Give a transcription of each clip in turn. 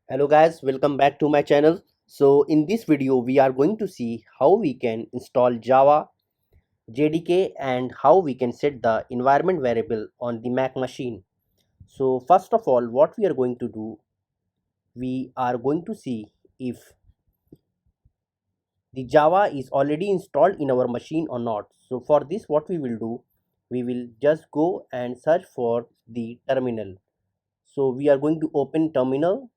Hello guys, welcome back to my channel. So in this video we are going to see how we can install Java JDK and how we can set the environment variable on the Mac machine. So first of all, what we are going to do, we are going to see if the Java is already installed in our machine or not. So for this what we will do, we will just go and search for the terminal. So we are going to open terminal.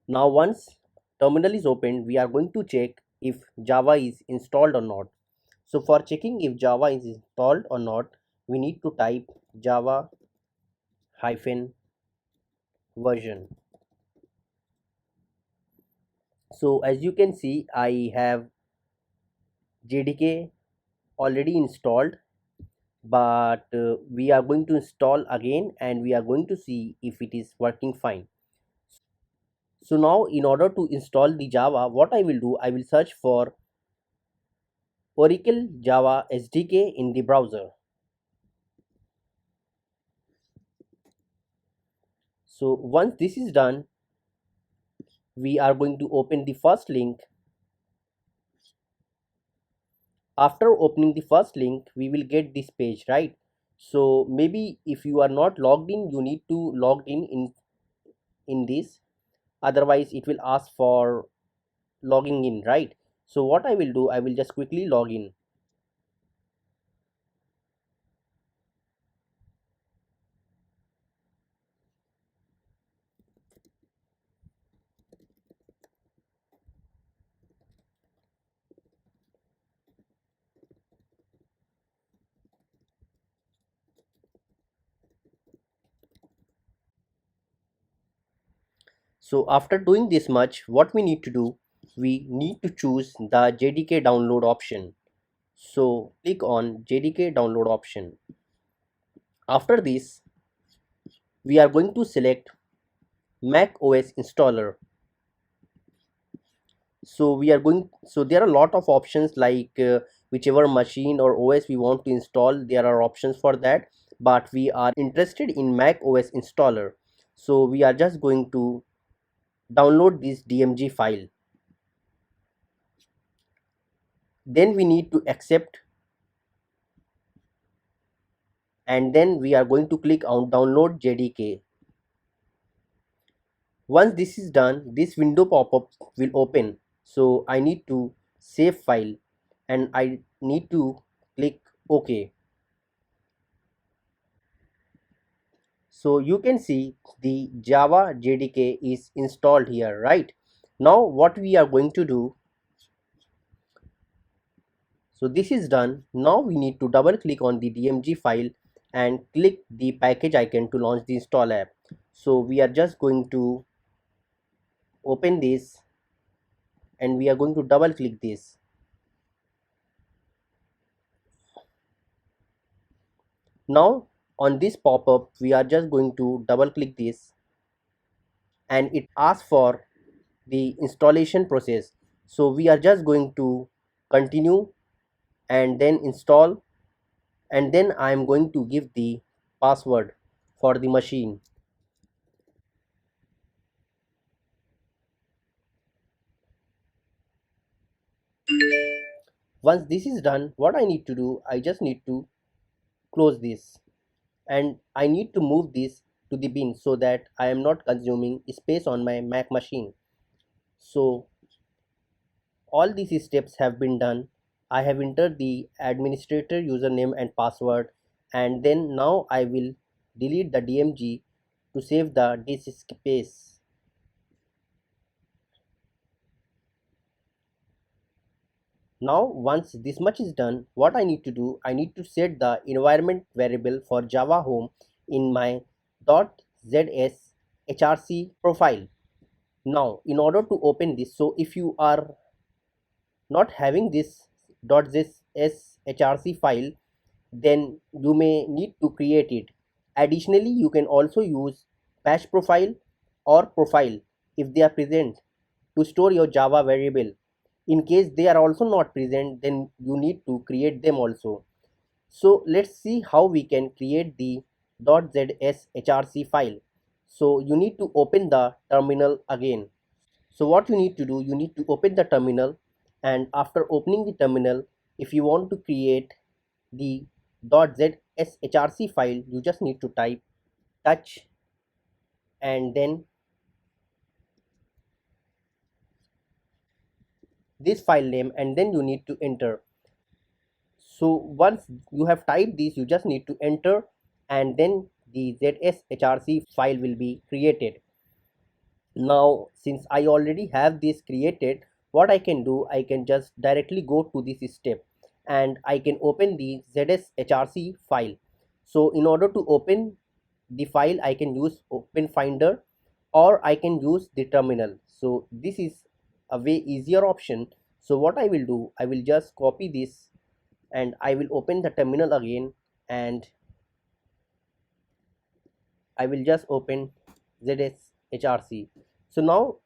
Now once terminal is opened, we are going to check if Java is installed or not. So for checking if Java is installed or not, we need to type Java hyphen version. So as you can see, I have JDK already installed, but we are going to install again and we are going to see if it is working fine. So now in order to install the Java, what I will do, I will search for Oracle Java SDK in the browser. So once this is done, we are going to open the first link. After opening the first link, we will get this page, right? So maybe if you are not logged in, you need to log in this. Otherwise, it will ask for logging in, right? So what I will do, I will just quickly log in. So after doing this much, what we need to do, we need to choose the JDK download option. So click on JDK download option. After this, we are going to select Mac OS installer. So we are going, so there are a lot of options like whichever machine or OS we want to install, there are options for that, but we are interested in Mac OS installer. So we are just going to download this DMG file. Then we need to accept, and then we are going to click on download JDK. Once this is done, this window pop-up will open. So I need to save file and I need to click OK. So you can see the Java JDK is installed here, right? Now what we are going to do, so this is done. Now we need to double click on the DMG file and click the package icon to launch the install app. So we are just going to open this and we are going to double click this. Now on this pop-up, we are just going to double click this and it asks for the installation process. So we are just going to continue and then install, and then I am going to give the password for the machine. Once this is done, what I need to do, I just need to close this and I need to move this to the bin so that I am not consuming space on my Mac machine. So all these steps have been done. I have entered the administrator username and password, and then now I will delete the DMG to save the disk space. Now once this much is done, what I need to do, I need to set the environment variable for Java home in my .zs hrc profile. Now in order to open this, so if you are not having this .zs hrc file, then you may need to create it. Additionally, you can also use bash profile or profile if they are present to store your Java variable. In case they are also not present, then you need to create them also. So let's see how we can create the .zshrc file. So you need to open the terminal again. So what you need to do, you need to open the terminal, and after opening the terminal, if you want to create the .zshrc file, you just need to type touch and then this file name, and then you need to enter. So once you have typed this, you just need to enter, and then the zshrc file will be created. Now since I already have this created, what I can do, I can just directly go to this step and I can open the zshrc file. So in order to open the file, I can use open finder or I can use the terminal. So this is a way easier option. So what I will do, I will just copy this and I will open the terminal again, and I will just open zshrc. So now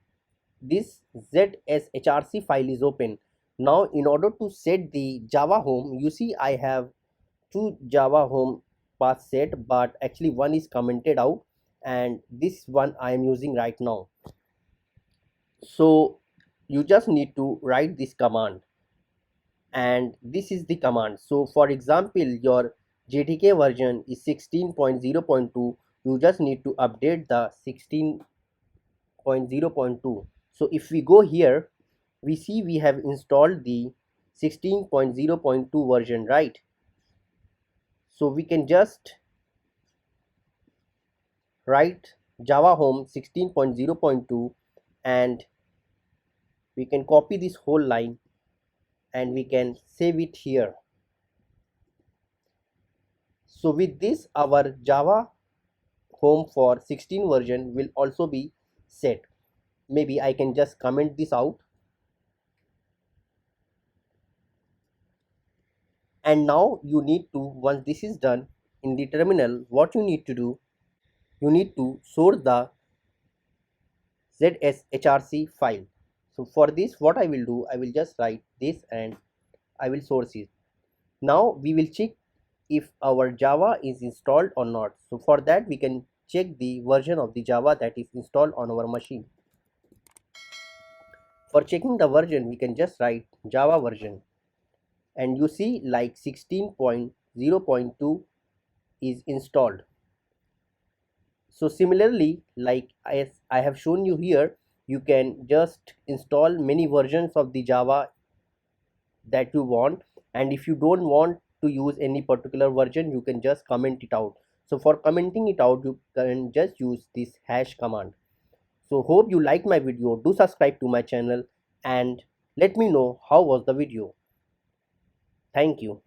this zshrc file is open. Now in order to set the Java home, you see I have two Java home paths set, but actually one is commented out and this one I am using right now. So you just need to write this command, and this is the command. So for example, your JDK version is 16.0.2, you just need to update the 16.0.2. So if we go here, we see we have installed the 16.0.2 version, right? So we can just write Java home 16.0.2 and we can copy this whole line and we can save it here. So with this, our Java home for 16 version will also be set. Maybe I can just comment this out. And now you need to, once this is done in the terminal, what you need to do, you need to source the zshrc file. So for this, what I will do, I will just write this and I will source it. Now we will check if our Java is installed or not. So for that, we can check the version of the Java that is installed on our machine. For checking the version, we can just write Java version, and you see like 16.0.2 is installed. So similarly, like as I have shown you here, you can just install many versions of the Java that you want, and if you don't want to use any particular version, you can just comment it out. So for commenting it out, you can just use this hash command. So hope you liked my video. Do subscribe to my channel and let me know how was the video. Thank you.